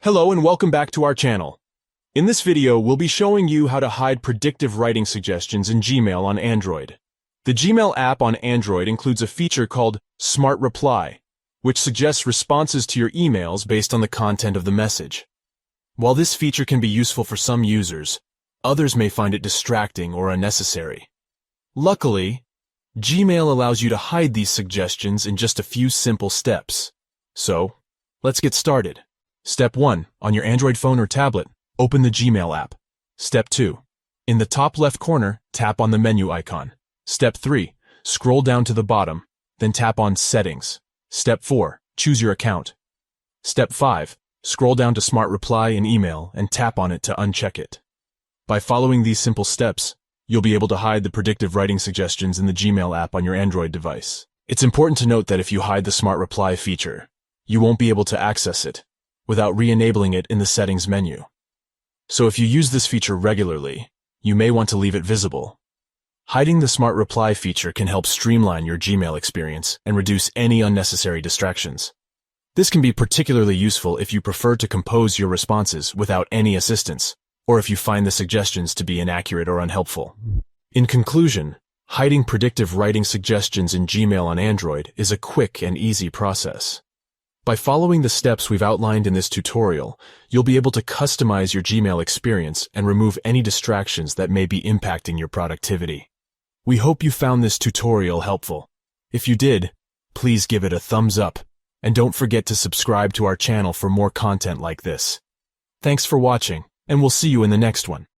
Hello and welcome back to our channel. In this video, we'll be showing you how to hide predictive writing suggestions in Gmail on Android. The Gmail app on Android includes a feature called Smart Reply, which suggests responses to your emails based on the content of the message. While this feature can be useful for some users, others may find it distracting or unnecessary. Luckily, Gmail allows you to hide these suggestions in just a few simple steps. So, let's get started. Step 1. On your Android phone or tablet, open the Gmail app. Step 2. In the top left corner, tap on the menu icon. Step 3. Scroll down to the bottom, then tap on Settings. Step 4. Choose your account. Step 5. Scroll down to Smart Reply in Email and tap on it to uncheck it. By following these simple steps, you'll be able to hide the predictive writing suggestions in the Gmail app on your Android device. It's important to note that if you hide the Smart Reply feature, you won't be able to access it without re-enabling it in the settings menu. So if you use this feature regularly, you may want to leave it visible. Hiding the Smart Reply feature can help streamline your Gmail experience and reduce any unnecessary distractions. This can be particularly useful if you prefer to compose your responses without any assistance, or if you find the suggestions to be inaccurate or unhelpful. In conclusion, hiding predictive writing suggestions in Gmail on Android is a quick and easy process. By following the steps we've outlined in this tutorial, you'll be able to customize your Gmail experience and remove any distractions that may be impacting your productivity. We hope you found this tutorial helpful. If you did, please give it a thumbs up, and don't forget to subscribe to our channel for more content like this. Thanks for watching, and we'll see you in the next one.